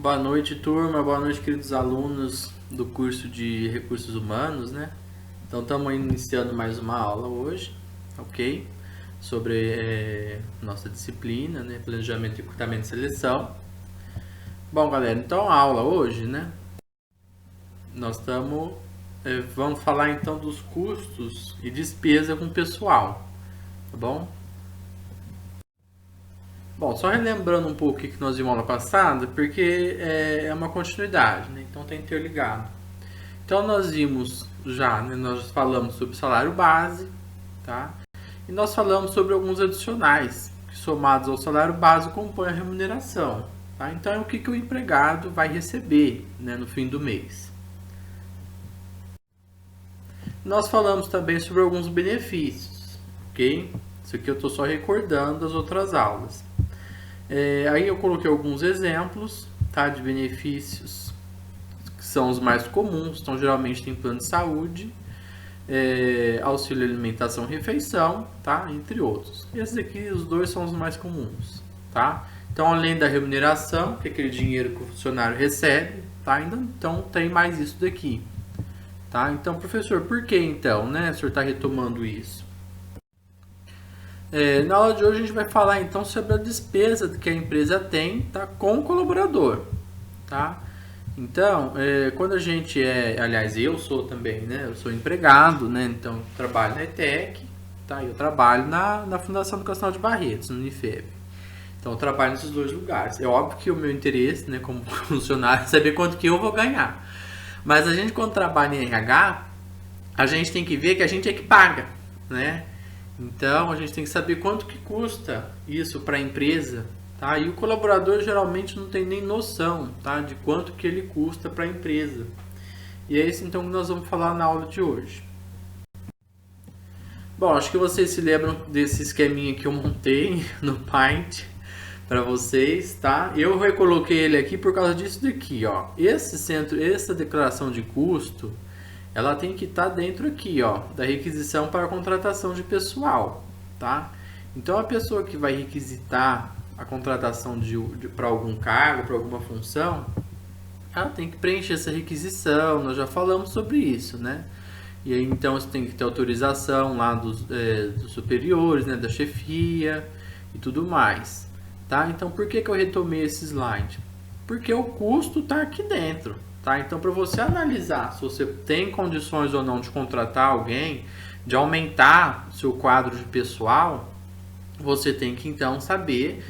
Boa noite, turma. Boa noite, queridos alunos do curso de Recursos Humanos, né? Então, estamos iniciando mais uma aula hoje, ok? Sobre nossa disciplina, né? Planejamento, recrutamento e seleção. Bom, galera, então a aula hoje, né? Nós vamos falar então dos custos e despesa com o pessoal, tá bom? Bom, só relembrando um pouco o que nós vimos na aula passada, porque é uma continuidade, né? Então tá interligado. Então nós vimos já, né, nós falamos sobre salário base, tá? E nós falamos sobre alguns adicionais, que somados ao salário base compõem a remuneração, tá? Então é o que o empregado vai receber, né, no fim do mês. Nós falamos também sobre alguns benefícios, ok? Isso aqui eu estou só recordando das outras aulas. Aí eu coloquei alguns exemplos, tá, de benefícios que são os mais comuns. Então geralmente tem plano de saúde, auxílio alimentação, refeição, tá, entre outros. E esses aqui, os dois são os mais comuns, tá? Então além da remuneração, que é aquele dinheiro que o funcionário recebe, tá, ainda então tem mais isso daqui, tá? Então professor, por que então, né, o senhor está retomando isso? Na aula de hoje a gente vai falar então sobre a despesa que a empresa tem, tá, com o colaborador, tá? Então, quando a gente aliás, eu sou também, né? Eu sou empregado, né? Então, trabalho na ETEC, tá? Eu trabalho na Fundação Educacional de Barretos, no Unifeb. Então, eu trabalho nesses dois lugares. É óbvio que o meu interesse, né, como funcionário, é saber quanto que eu vou ganhar. Mas a gente, quando trabalha em RH, a gente tem que ver que a gente é que paga, né? Então, a gente tem que saber quanto que custa isso para a empresa, tá? E o colaborador geralmente não tem nem noção, tá, de quanto que ele custa para a empresa. E é isso então que nós vamos falar na aula de hoje. Bom, acho que vocês se lembram desse esqueminha que eu montei no Paint para vocês, tá? Eu recoloquei ele aqui por causa disso daqui, ó. Essa declaração de custo, ela tem que estar dentro aqui, ó, da requisição para a contratação de pessoal, tá? Então a pessoa que vai requisitar a contratação para algum cargo, para alguma função, ela tem que preencher essa requisição. Nós já falamos sobre isso, né? E aí então você tem que ter autorização lá dos superiores, né, da chefia e tudo mais, tá? Então por que eu retomei esse slide? Porque o custo está aqui dentro. Tá? Então, para você analisar se você tem condições ou não de contratar alguém, de aumentar o seu quadro de pessoal, você tem que então saber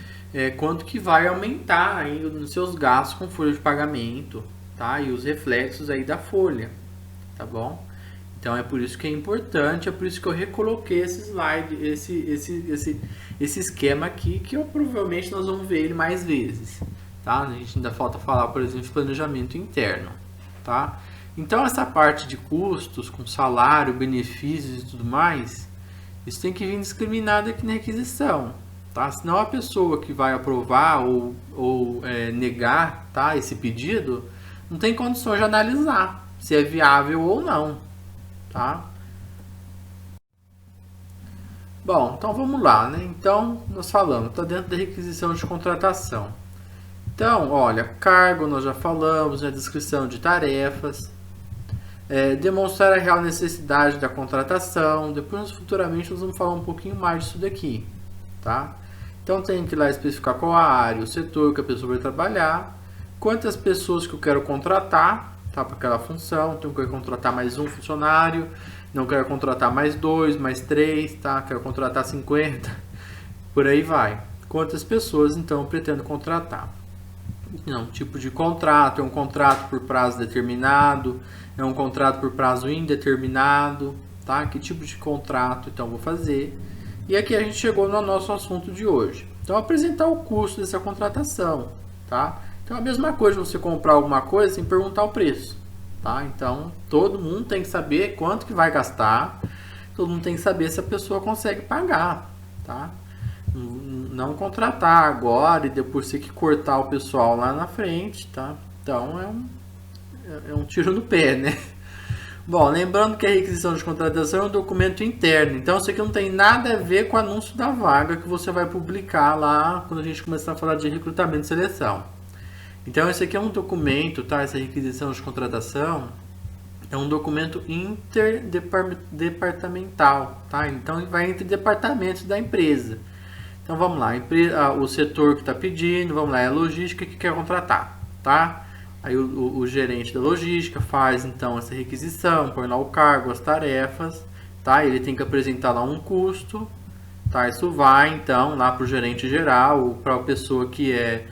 quanto que vai aumentar aí nos seus gastos com folha de pagamento, tá? E os reflexos aí da folha, tá bom? Então é por isso que é importante, é por isso que eu recoloquei esse slide, esse esquema aqui, que provavelmente nós vamos ver ele mais vezes. Tá? A gente ainda falta falar, por exemplo, de planejamento interno, tá? Então essa parte de custos com salário, benefícios e tudo mais, isso tem que vir discriminado aqui na requisição, tá? Senão a pessoa que vai aprovar ou negar, tá, esse pedido não tem condições de analisar se é viável ou não, tá? Bom, então vamos lá, né? Então nós falamos, está dentro da requisição de contratação. Então, olha, cargo nós já falamos, descrição de tarefas, demonstrar a real necessidade da contratação. Depois, futuramente, nós vamos falar um pouquinho mais disso daqui, tá? Então, tem que ir lá especificar qual a área, o setor que a pessoa vai trabalhar, quantas pessoas que eu quero contratar, tá, para aquela função. Então, eu quero contratar mais um funcionário, não quero contratar mais 2, mais 3, tá? Quero contratar 50, por aí vai. Quantas pessoas, então, eu pretendo contratar? Não, tipo de contrato, é um contrato por prazo determinado, é um contrato por prazo indeterminado, tá? Que tipo de contrato então vou fazer? E aqui a gente chegou no nosso assunto de hoje. Então apresentar o custo dessa contratação, tá? Então a mesma coisa você comprar alguma coisa sem perguntar o preço, tá? Então todo mundo tem que saber quanto que vai gastar, todo mundo tem que saber se a pessoa consegue pagar, tá? Não contratar agora e depois ter que cortar o pessoal lá na frente, tá? Então é um tiro no pé, né? Bom, lembrando que a requisição de contratação é um documento interno, então isso aqui não tem nada a ver com o anúncio da vaga que você vai publicar lá quando a gente começar a falar de recrutamento e seleção. Então esse aqui é um documento, tá? Essa requisição de contratação é um documento interdepartamental, tá? Então vai entre departamentos da empresa. Então vamos lá, o setor que está pedindo, vamos lá, é a logística que quer contratar, tá? Aí o gerente da logística faz então essa requisição, põe lá o cargo, as tarefas, tá? Ele tem que apresentar lá um custo, tá? Isso vai então lá para o gerente geral, ou para a pessoa que é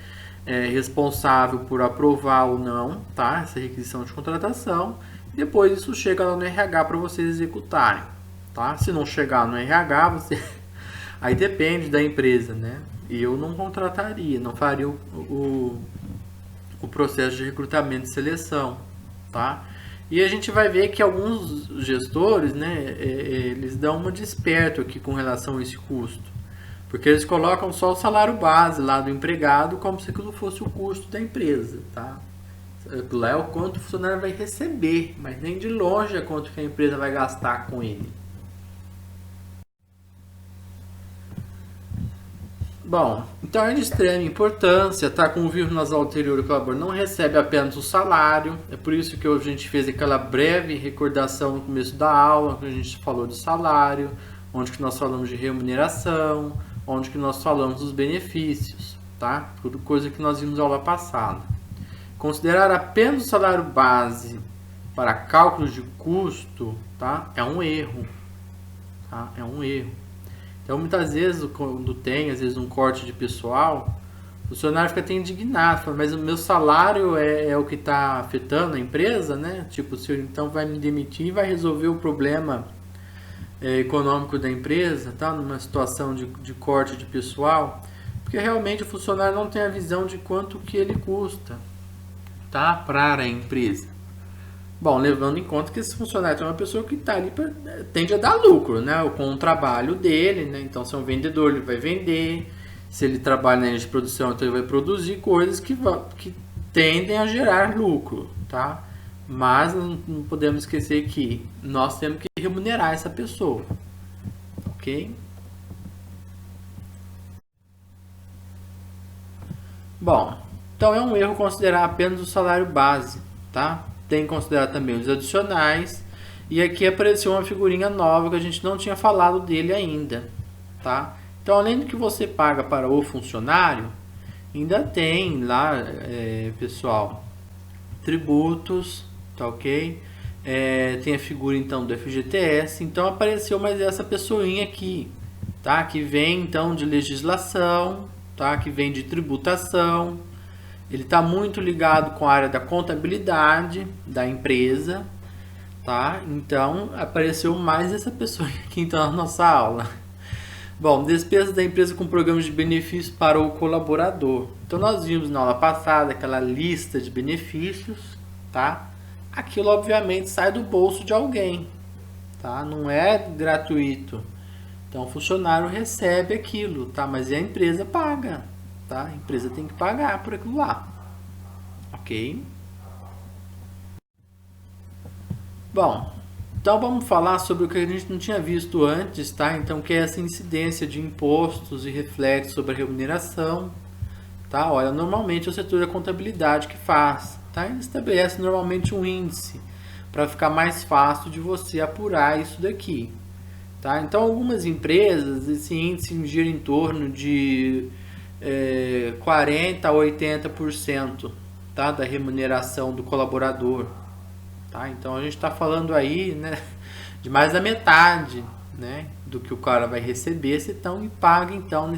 responsável por aprovar ou não, tá? Essa requisição de contratação. E depois isso chega lá no RH para vocês executarem, tá? Se não chegar no RH, você aí depende da empresa, né? Eu não contrataria, não faria o processo de recrutamento e seleção, tá? E a gente vai ver que alguns gestores, né, eles dão uma desperto aqui com relação a esse custo, porque eles colocam só o salário base lá do empregado como se aquilo fosse o custo da empresa, tá? Lá é o quanto o funcionário vai receber, mas nem de longe é quanto que a empresa vai gastar com ele. Bom, então é de extrema importância, tá? Como vimos nas aulas anteriores, o colaborador não recebe apenas o salário, é por isso que hoje a gente fez aquela breve recordação no começo da aula, que a gente falou de salário, onde que nós falamos de remuneração, onde que nós falamos dos benefícios, tá? Tudo coisa que nós vimos na aula passada. Considerar apenas o salário base para cálculos de custo, tá? É um erro, tá? É um erro. Então, muitas vezes, quando tem, às vezes, um corte de pessoal, o funcionário fica até indignado, fala, mas o meu salário é o que está afetando a empresa, né? Tipo, o senhor então vai me demitir e vai resolver o problema econômico da empresa, tá? Numa situação de corte de pessoal, porque realmente o funcionário não tem a visão de quanto que ele custa, tá? Para a empresa. Bom, levando em conta que esse funcionário é uma pessoa que está ali tende a dar lucro, né? Com o trabalho dele, né? Então, se é um vendedor, ele vai vender. Se ele trabalha na linha de produção, então ele vai produzir coisas que tendem a gerar lucro, tá? Mas não podemos esquecer que nós temos que remunerar essa pessoa, ok? Bom, então é um erro considerar apenas o salário base, tá? Tem que considerar também os adicionais. E aqui apareceu uma figurinha nova que a gente não tinha falado dele ainda, tá? Então, além do que você paga para o funcionário, ainda tem lá, pessoal, tributos, tá ok? Tem a figura então do FGTS. Então apareceu mais essa pessoinha aqui, tá? Que vem então de legislação, tá? Que vem de tributação. Ele está muito ligado com a área da contabilidade da empresa, tá? Então, apareceu mais essa pessoa aqui então na nossa aula. Bom, despesas da empresa com programas de benefícios para o colaborador. Então, nós vimos na aula passada aquela lista de benefícios, tá? Aquilo, obviamente, sai do bolso de alguém, tá? Não é gratuito. Então, o funcionário recebe aquilo, tá? Mas a empresa paga. Tá? A empresa tem que pagar por aquilo lá, ok? Bom, então vamos falar sobre o que a gente não tinha visto antes, tá? Então, que é essa incidência de impostos e reflexos sobre a remuneração, tá? Olha, normalmente é o setor da contabilidade que faz, tá? Ele estabelece normalmente um índice para ficar mais fácil de você apurar isso daqui, tá? Então, algumas empresas, esse índice gira em torno de 40% a 80%, tá, da remuneração do colaborador, tá? Então a gente está falando aí, né, de mais da metade, né, do que o cara vai receber, se então e paga então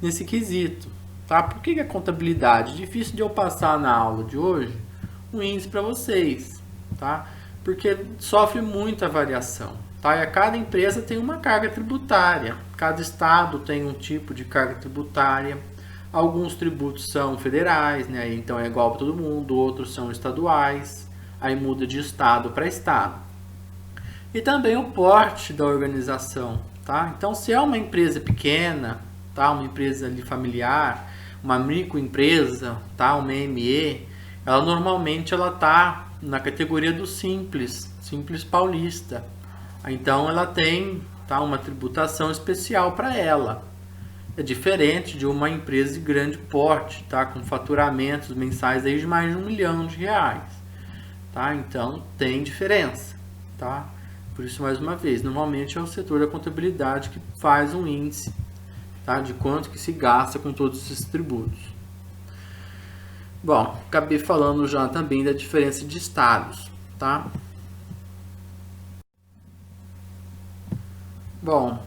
nesse quesito, tá? Por que a contabilidade? Difícil de eu passar na aula de hoje um índice para vocês, tá? Porque sofre muita variação, tá? E a cada empresa tem uma carga tributária, cada estado tem um tipo de carga tributária, alguns tributos são federais, né? Então é igual para todo mundo, outros são estaduais, aí muda de estado para estado. E também o porte da organização, tá? Então, se é uma empresa pequena, tá? Uma empresa ali familiar, uma microempresa, tá? Uma ME, ela normalmente ela tá na categoria do Simples Paulista. Então ela tem, tá, uma tributação especial para ela. é diferente de uma empresa de grande porte, tá? Com faturamentos mensais aí de mais de R$1 milhão, tá? Então tem diferença, tá? Por isso, mais uma vez, normalmente é o setor da contabilidade que faz um índice, tá? De quanto que se gasta com todos esses tributos. Bom, acabei falando já também da diferença de estados, tá? Bom,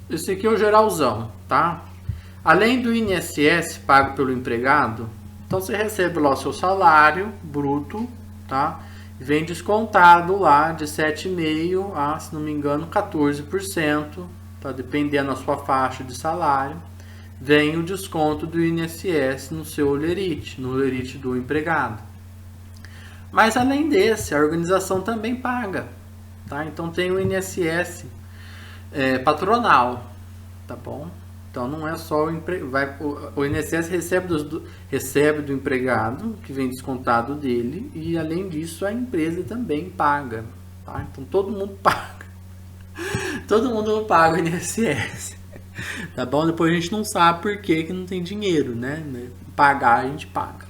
esse aqui é o geralzão, tá? Além do INSS pago pelo empregado, então você recebe lá o seu salário bruto, tá? Vem descontado lá de 7,5% a, se não me engano, 14%, tá? Dependendo da sua faixa de salário, vem o desconto do INSS no seu olerite, no olerite do empregado. Mas além desse, a organização também paga, tá? Então tem o INSS patronal, tá bom? Então não é só o INSS recebe do empregado, que vem descontado dele, e além disso a empresa também paga, tá? Então todo mundo paga. Todo mundo paga o INSS, tá bom? Depois a gente não sabe por que não tem dinheiro, né? Pagar a gente paga.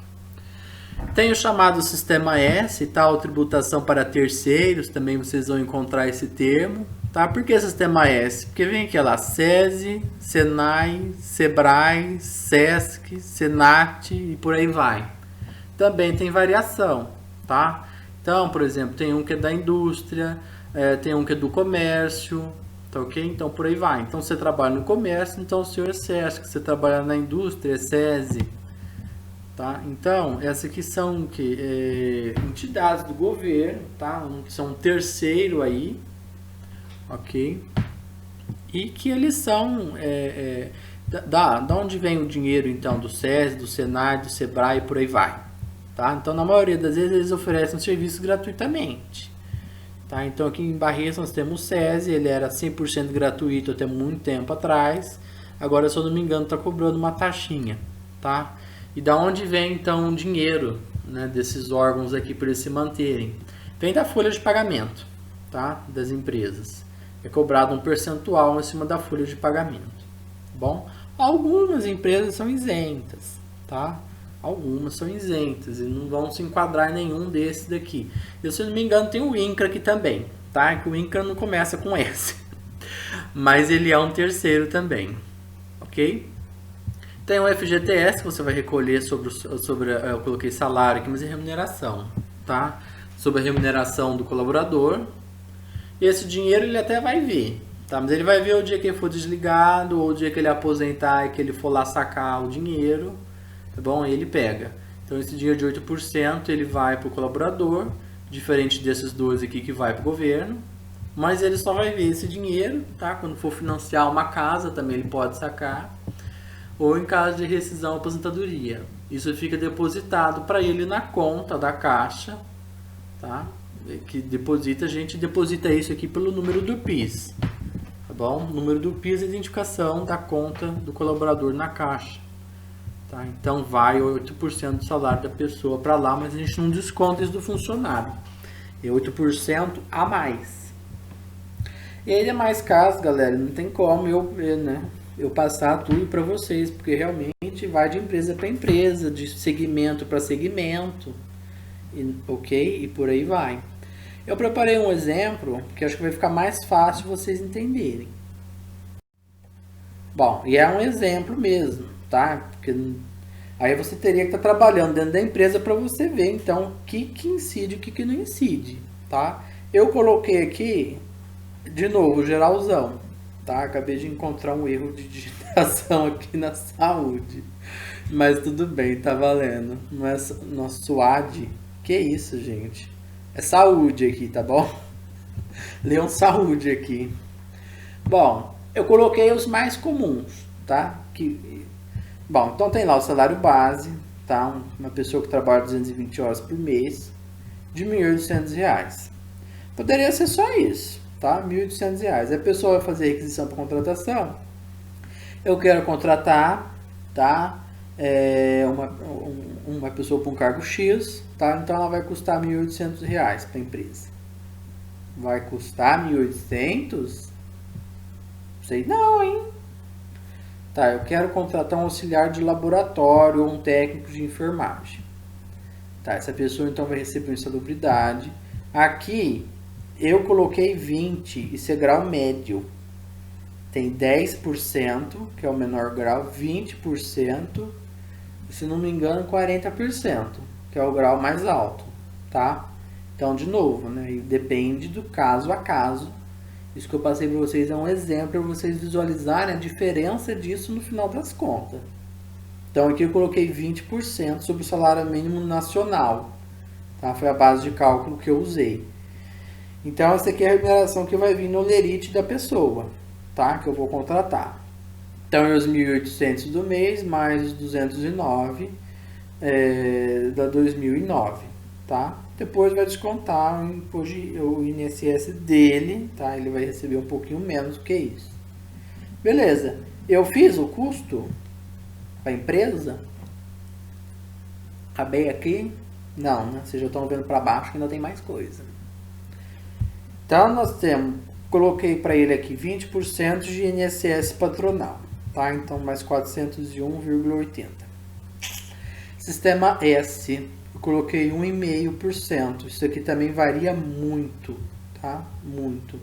Tem o chamado Sistema S, tal, tributação para terceiros, também vocês vão encontrar esse termo. Tá? Por que Sistema S? Porque vem aqui lá, SESI, Senai, Sebrae, Sesc, Senat e por aí vai. Também tem variação, tá? Então, por exemplo, tem um que é da indústria, tem um que é do comércio, tá ok? Então, por aí vai. Então, você trabalha no comércio, então o senhor é Sesc. Você trabalha na indústria, é SESI. Tá? Então, essas aqui são entidades do governo, tá? São um terceiro aí, ok? E que eles são da onde vem o dinheiro então do SESI, do Senai, do Sebrae e por aí vai, tá? Então na maioria das vezes eles oferecem serviços gratuitamente, tá? Então aqui em Barretos nós temos o SESI, ele era 100% gratuito até muito tempo atrás, agora se eu não me engano está cobrando uma taxinha, tá? E da onde vem então o dinheiro, né, desses órgãos aqui para eles se manterem? Vem da folha de pagamento, tá? Das empresas. É cobrado um percentual em cima da folha de pagamento, tá bom? Algumas empresas são isentas, tá? Algumas são isentas e não vão se enquadrar em nenhum desses daqui. Eu, se não me engano, tem o INCRA aqui também, tá? Que o INCRA não começa com S, mas ele é um terceiro também, ok? Tem o FGTS que você vai recolher sobre eu coloquei salário aqui, mas é remuneração, tá? Sobre a remuneração do colaborador. E esse dinheiro ele até vai vir, tá? Mas ele vai ver o dia que ele for desligado, ou o dia que ele aposentar e que ele for lá sacar o dinheiro, tá bom? Ele pega. Então esse dinheiro de 8% ele vai para o colaborador, diferente desses dois aqui que vai para o governo. Mas ele só vai ver esse dinheiro, tá? Quando for financiar uma casa também ele pode sacar. Ou em caso de rescisão ou aposentadoria. Isso fica depositado para ele na conta da Caixa, tá? Que deposita, a gente deposita isso aqui pelo número do PIS, tá bom? O número do PIS é a identificação da conta do colaborador na Caixa, tá? Então vai 8% do salário da pessoa para lá, mas a gente não desconta isso do funcionário. É 8% a mais. E aí demais casos, galera, não tem como eu passar tudo para vocês, porque realmente vai de empresa para empresa, de segmento para segmento, ok? E por aí vai. Eu preparei um exemplo que acho que vai ficar mais fácil vocês entenderem. Bom, e é um exemplo mesmo, tá? Porque aí você teria que estar trabalhando dentro da empresa para você ver, então, o que incide e o que não incide, tá? Eu coloquei aqui, de novo, geralzão, tá? Acabei de encontrar um erro de digitação aqui na saúde, mas tudo bem, tá valendo. Não é nosso SUAD. Que isso, gente? É saúde aqui, tá bom? Leiam saúde aqui. Bom, eu coloquei os mais comuns, tá? Bom, então tem lá o salário base, tá? Uma pessoa que trabalha 220 horas por mês, de R$ 1.800. Poderia ser só isso, tá? R$ 1.800. A pessoa vai fazer requisição para contratação. Eu quero contratar, tá? Uma pessoa para um cargo X, tá? Então ela vai custar R$ 1.800 para a empresa. Vai custar 1.800? Sei não, hein? Tá, eu quero contratar um auxiliar de laboratório ou um técnico de enfermagem. Tá, essa pessoa então vai receber insalubridade. Aqui eu coloquei 20, isso é grau médio. Tem 10%, que é o menor grau, 20%, e, se não me engano 40%, que é o grau mais alto, tá? Então, de novo, né, depende do caso a caso. Isso que eu passei para vocês é um exemplo para vocês visualizarem a diferença disso no final das contas. Então, aqui eu coloquei 20% sobre o salário mínimo nacional, tá? Foi a base de cálculo que eu usei. Então, essa aqui é a remuneração que vai vir no lerite da pessoa, tá? Que eu vou contratar. Então, é os 1.800 do mês, mais os 209 da 2009, tá? Depois vai descontar o INSS dele, tá? Ele vai receber um pouquinho menos do que isso. Beleza. Eu fiz o custo para a empresa. Acabei aqui. Não, né? Vocês já estão vendo para baixo que ainda tem mais coisa. Então, nós temos... Coloquei para ele aqui 20% de INSS patronal, tá? Então, mais 401,80. Sistema S, eu coloquei 1,5%. Isso aqui também varia muito, tá? Muito.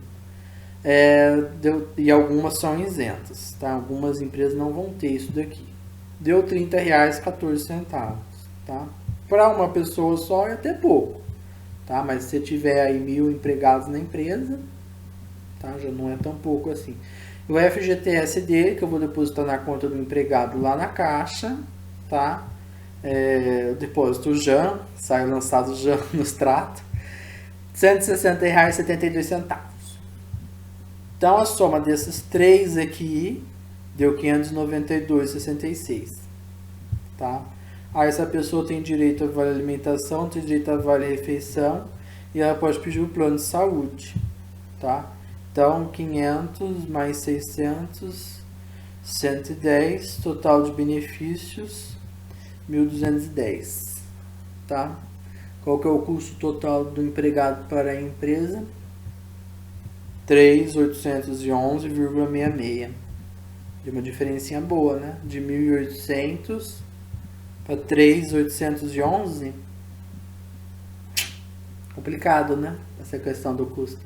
E algumas são isentas, tá? Algumas empresas não vão ter isso daqui. Deu R$ 30,14, tá? Para uma pessoa só é até pouco, tá? Mas se você tiver aí 1.000 empregados na empresa, tá? Já não é tão pouco assim. O FGTS dele, que eu vou depositar na conta do empregado lá na caixa, tá? O depósito JAN, sai lançado JAN nos tratos, R$ 160,72. Então, a soma desses três aqui deu R$ 592,66, tá? Aí essa pessoa tem direito a vale alimentação, tem direito a vale refeição e ela pode pedir o plano de saúde, tá? Então, 500 mais 600, 110, total de benefícios 1.210, tá? Qual que é o custo total do empregado para a empresa? 3.811,66. De uma diferencinha boa, né? De 1.800 para 3.811. Complicado, né? Essa questão do custo.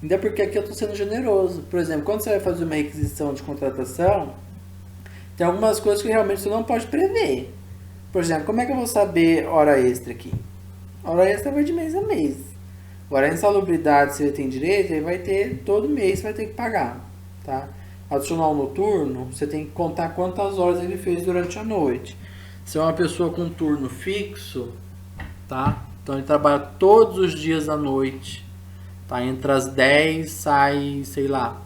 Ainda porque aqui eu estou sendo generoso. Por exemplo, quando você vai fazer uma requisição de contratação, tem algumas coisas que realmente você não pode prever. Por exemplo, como é que eu vou saber hora extra aqui? Hora extra vai de mês a mês. Agora, a insalubridade, se ele tem direito, ele vai ter todo mês, vai ter que pagar, tá? Adicional noturno, você tem que contar quantas horas ele fez durante a noite. Se é uma pessoa com turno fixo, tá? Então ele trabalha todos os dias à noite, tá? Entre as 10, sai, sei lá,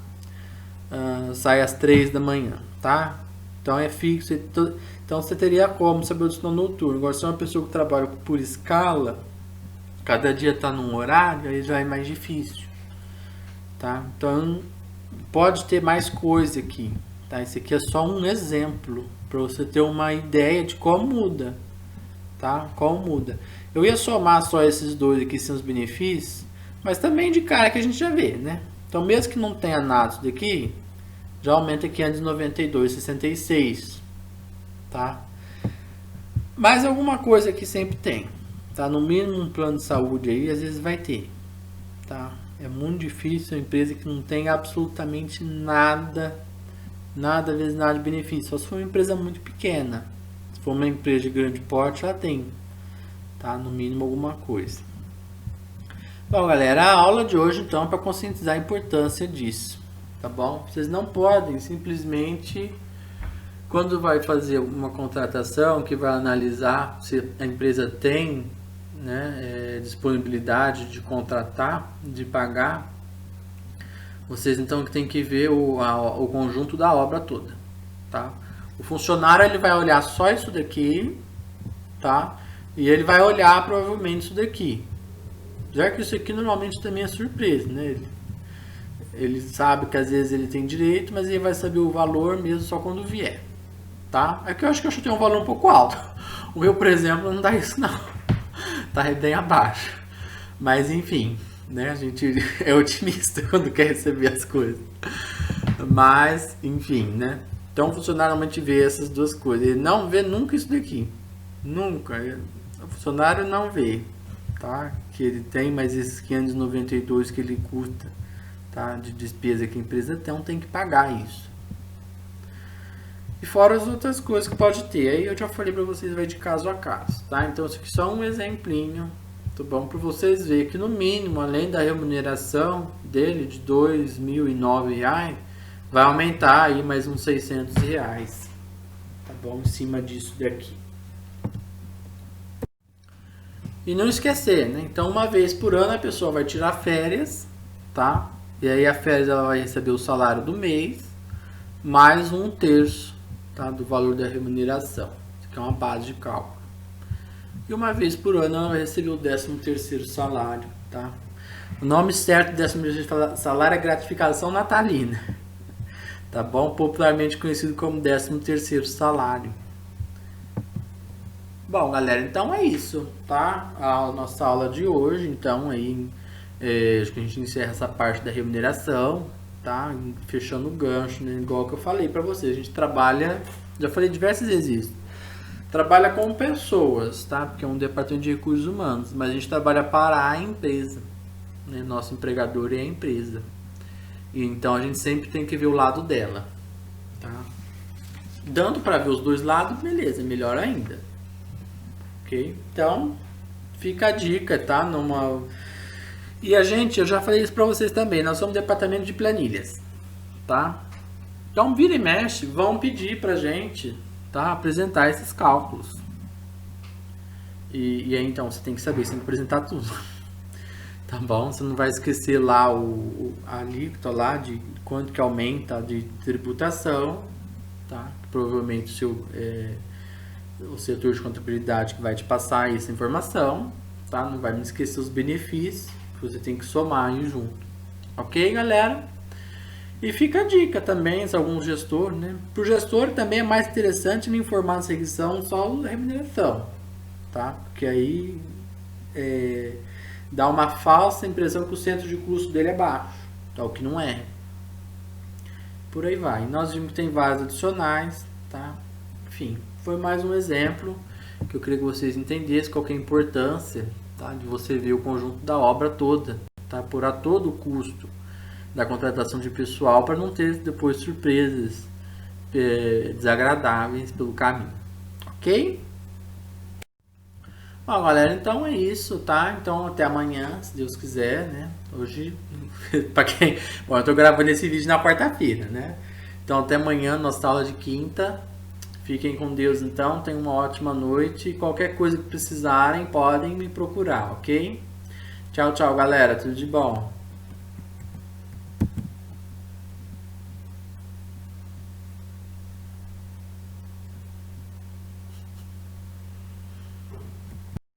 sai às 3 da manhã, tá? Então é fixo. Então você teria como saber o adicional noturno. Agora, se é uma pessoa que trabalha por escala, cada dia está num horário, aí já é mais difícil, tá? Então pode ter mais coisa aqui, tá? Esse aqui é só um exemplo para você ter uma ideia de como muda, tá? Como muda. Eu ia somar só esses dois aqui, são os benefícios, mas também de cara que a gente já vê, né? Então, mesmo que não tenha nada isso daqui, já aumenta aqui a 92,66, tá? Mas alguma coisa que sempre tem, tá? No mínimo um plano de saúde aí, às vezes vai ter, tá? É muito difícil uma empresa que não tem absolutamente nada, às vezes nada de benefício. Só se for uma empresa muito pequena. Se for uma empresa de grande porte, já tem, tá? No mínimo alguma coisa. Bom, galera, a aula de hoje então é para conscientizar a importância disso, tá bom? Vocês não podem simplesmente, quando vai fazer uma contratação, que vai analisar se a empresa tem, né, disponibilidade de contratar, de pagar, vocês então tem que ver o conjunto da obra toda, tá? O funcionário ele vai olhar só isso daqui, tá? E ele vai olhar provavelmente isso daqui. Já que isso aqui normalmente também é surpresa, né? Ele sabe que às vezes ele tem direito, mas ele vai saber o valor mesmo só quando vier, tá? É que eu acho que eu chutei um valor um pouco alto. O meu, por exemplo, não dá isso não. Tá bem abaixo. Mas enfim, né? A gente é otimista quando quer receber as coisas. Mas, enfim, né? Então o funcionário normalmente vê essas duas coisas. Ele não vê nunca isso daqui. Nunca. O funcionário não vê, tá? Que ele tem mais esses 592 que ele custa, tá? De despesa que a empresa tem, então tem que pagar isso. E fora as outras coisas que pode ter. Aí eu já falei para vocês, vai de caso a caso, tá? Então isso aqui é só um exemplinho, tá bom? Para vocês verem que no mínimo, além da remuneração dele de R$2.009, vai aumentar aí mais uns R$600, tá bom? Em cima disso daqui. E não esquecer, né? Então uma vez por ano a pessoa vai tirar férias, tá? E aí a férias ela vai receber o salário do mês, mais 1/3, tá? Do valor da remuneração. Isso aqui é uma base de cálculo. E uma vez por ano ela vai receber o 13º salário, tá? O nome certo do 13º salário é gratificação natalina, tá bom? Popularmente conhecido como 13º salário. Bom, galera, então é isso, tá? A nossa aula de hoje, então aí acho que a gente encerra essa parte da remuneração, tá? Fechando o gancho, né? Igual que eu falei pra vocês, a gente trabalha, já falei diversas vezes isso, trabalha com pessoas, tá? Porque é um departamento de recursos humanos, mas a gente trabalha para a empresa, né? Nosso empregador é a empresa. E então a gente sempre tem que ver o lado dela, tá? Dando para ver os dois lados, beleza, melhor ainda. Ok? Então, fica a dica, tá? E a gente, eu já falei isso para vocês também, nós somos departamento de planilhas, tá? Então, vira e mexe, vão pedir pra gente, tá? Apresentar esses cálculos. E aí, então, você tem que saber, você tem que apresentar tudo. Tá bom? Você não vai esquecer lá a alíquota lá de quanto que aumenta de tributação, tá? Provavelmente o setor de contabilidade que vai te passar essa informação, tá? Não vai me esquecer os benefícios, que você tem que somar aí junto. Ok, galera? E fica a dica também, se algum gestor, né? Para o gestor também é mais interessante me informar na seguição só a remuneração, tá? Porque aí dá uma falsa impressão que o centro de custo dele é baixo, tá? O que não é. Por aí vai. Nós vimos que tem vários adicionais, tá? Enfim, foi mais um exemplo que eu queria que vocês entendessem qual que é a importância, tá? De você ver o conjunto da obra toda, tá? Apurar todo o custo da contratação de pessoal para não ter depois surpresas desagradáveis pelo caminho, ok? Bom, galera, então é isso, tá? Então até amanhã, se Deus quiser, né? Hoje, para quem... Bom, eu tô gravando esse vídeo na quarta-feira, né? Então até amanhã, nossa aula de quinta. Fiquem com Deus, então. Tenham uma ótima noite. Qualquer coisa que precisarem, podem me procurar, ok? Tchau, tchau, galera. Tudo de bom.